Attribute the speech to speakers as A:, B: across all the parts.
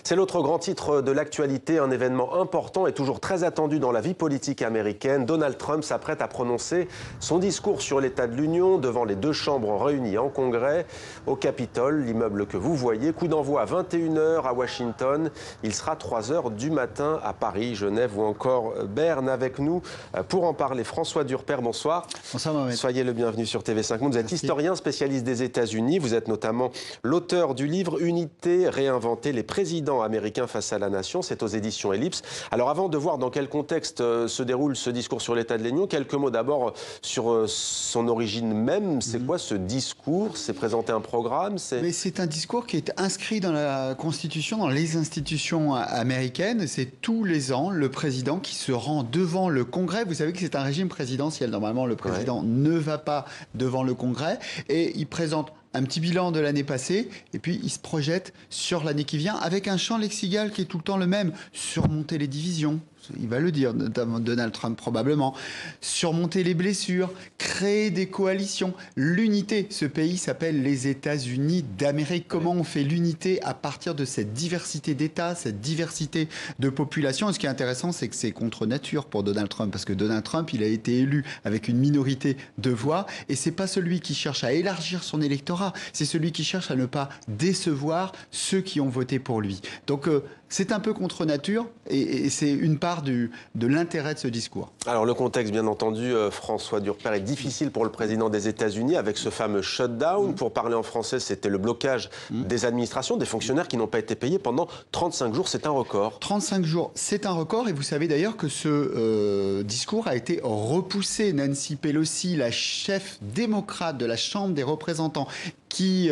A: C'est l'autre grand titre de l'actualité, un événement important et toujours très attendu dans la vie politique américaine. Donald Trump s'apprête à prononcer son discours sur l'état de l'Union devant les deux chambres réunies en Congrès au Capitole, l'immeuble que vous voyez. Coup d'envoi à 21h à Washington. Il sera 3h du matin à Paris, Genève ou encore Berne. Avec nous pour en parler, François Durper, bonsoir.
B: Bonsoir Mohamed.
A: Soyez le bienvenu sur TV5 Monde. Vous êtes historien spécialiste des États-Unis. Vous êtes notamment l'auteur du livre Unité, réinventer les présidents américains face à la nation. C'est aux éditions Ellipse. Alors avant de voir dans quel contexte se déroule ce discours sur l'état de l'Union, quelques mots d'abord sur son origine même. C'est quoi ce discours? C'est présenter un programme?
B: Mais c'est un discours qui est inscrit dans la Constitution, dans les institutions américaines. C'est tous les ans le président qui se rend devant le Congrès. Vous savez que c'est un régime présidentiel. Normalement, le président ne va pas devant le Congrès et il présente un petit bilan de l'année passée, et puis il se projette sur l'année qui vient avec un champ lexical qui est tout le temps le même. Surmonter les divisions, il va le dire, notamment Donald Trump probablement. Surmonter les blessures, créer des coalitions, l'unité. Ce pays s'appelle les États-Unis d'Amérique. Comment on fait l'unité à partir de cette diversité d'États, cette diversité de population? Et ce qui est intéressant, c'est que c'est contre nature pour Donald Trump, parce que Donald Trump, il a été élu avec une minorité de voix, et c'est pas celui qui cherche à élargir son électorat. C'est celui qui cherche à ne pas décevoir ceux qui ont voté pour lui. Donc c'est un peu contre nature et c'est une part de l'intérêt de ce discours.
A: Alors le contexte, bien entendu, François Durper, est difficile pour le président des États-Unis avec ce fameux shutdown. Pour parler en français, c'était le blocage des administrations, des fonctionnaires qui n'ont pas été payés pendant 35 jours. C'est un record.
B: 35 jours, c'est un record. Et vous savez d'ailleurs que ce discours a été repoussé. Nancy Pelosi, la chef démocrate de la Chambre des représentants, qui,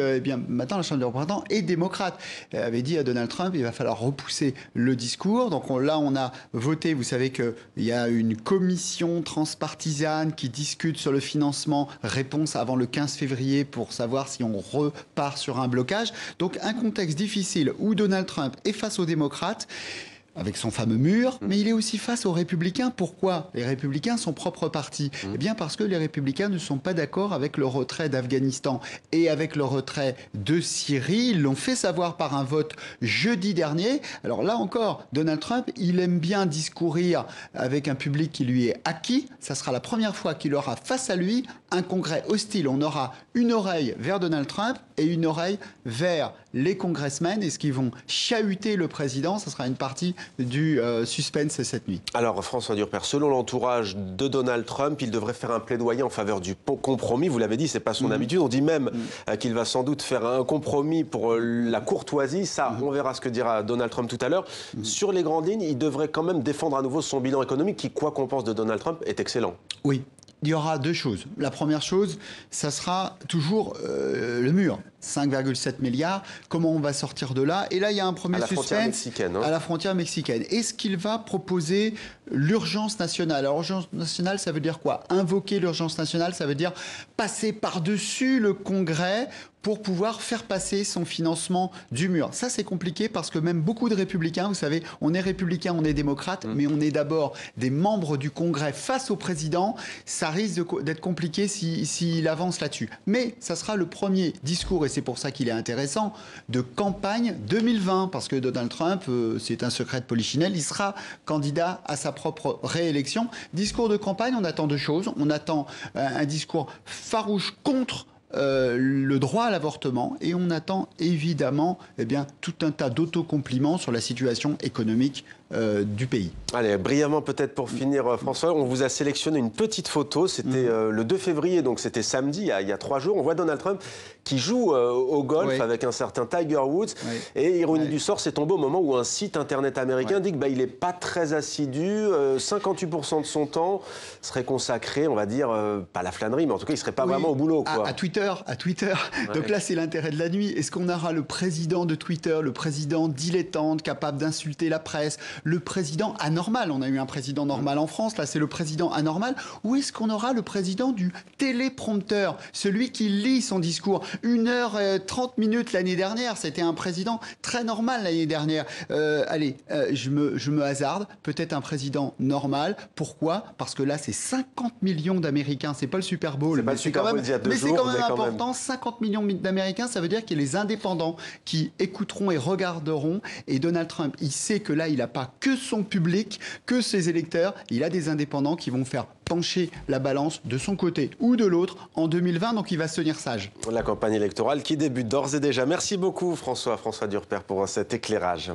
B: maintenant, la Chambre des représentants est démocrate, avait dit à Donald Trump, il va falloir repousser le discours. Donc là, on a voté, vous savez qu'il y a une commission transpartisane qui discute sur le financement, réponse avant le 15 février pour savoir si on repart sur un blocage. Donc un contexte difficile où Donald Trump est face aux démocrates, avec son fameux mur, mais il est aussi face aux Républicains. Pourquoi les Républicains, son propre parti? Eh bien parce que les Républicains ne sont pas d'accord avec le retrait d'Afghanistan et avec le retrait de Syrie. Ils l'ont fait savoir par un vote jeudi dernier. Alors là encore, Donald Trump, il aime bien discourir avec un public qui lui est acquis. Ça sera la première fois qu'il aura face à lui un congrès hostile. On aura une oreille vers Donald Trump et une oreille vers les congressmen. Est-ce qu'ils vont chahuter le président? Ça sera une partie du suspense cette nuit.
A: Alors François Durper, selon l'entourage de Donald Trump, il devrait faire un plaidoyer en faveur du compromis. Vous l'avez dit, c'est pas son habitude. On dit même qu'il va sans doute faire un compromis pour la courtoisie. Ça, on verra ce que dira Donald Trump tout à l'heure. Sur les grandes lignes, il devrait quand même défendre à nouveau son bilan économique qui, quoi qu'on pense de Donald Trump, est excellent.
B: Oui. Il y aura deux choses. La première chose, ça sera toujours le mur. 5,7 milliards. Comment on va sortir de là? Et là, il y a un premier suspense à la frontière mexicaine. Est-ce qu'il va proposer l'urgence nationale? Alors, l'urgence nationale, ça veut dire quoi? Invoquer l'urgence nationale, ça veut dire passer par-dessus le Congrès pour pouvoir faire passer son financement du mur. Ça, c'est compliqué parce que même beaucoup de républicains, vous savez, on est républicain, on est démocrate, mais on est d'abord des membres du Congrès face au président. Ça risque d'être compliqué s'il avance là-dessus. Mais ça sera le premier discours, et c'est pour ça qu'il est intéressant, de campagne 2020, parce que Donald Trump, c'est un secret de polichinelle, il sera candidat à sa propre réélection. Discours de campagne, on attend deux choses. On attend un discours farouche contre le droit à l'avortement, et on attend évidemment tout un tas d'autocompliments sur la situation économique du pays.
A: Allez, brièvement peut-être pour finir, François, on vous a sélectionné une petite photo, c'était le 2 février, donc c'était samedi, il y a 3 jours. On voit Donald Trump qui joue au golf avec un certain Tiger Woods, et ironie du sort, c'est tombé au moment où un site internet américain dit qu'il n'est pas très assidu, 58% de son temps serait consacré, on va dire, pas à la flânerie, mais en tout cas il ne serait pas vraiment au boulot. Quoi.
B: À Twitter. Donc là, c'est l'intérêt de la nuit. Est-ce qu'on aura le président de Twitter, le président dilettante, capable d'insulter la presse, le président anormal? On a eu un président normal en France, là c'est le président anormal. Ou est-ce qu'on aura le président du téléprompteur, celui qui lit son discours? 1h30 l'année dernière, c'était un président très normal l'année dernière. Je me hasarde, peut-être un président normal. Pourquoi? Parce que là, c'est 50 millions d'Américains. C'est pas le Super Bowl.
A: C'est pas le Super Bowl d'il y a 2 jours.
B: C'est quand même important, 50 millions d'Américains, ça veut dire qu'il y a les indépendants qui écouteront et regarderont. Et Donald Trump, il sait que là, il n'a pas que son public, que ses électeurs, il a des indépendants qui vont faire pencher la balance de son côté ou de l'autre en 2020, donc il va se tenir sage.
A: La campagne électorale qui débute d'ores et déjà. Merci beaucoup François Durper pour cet éclairage.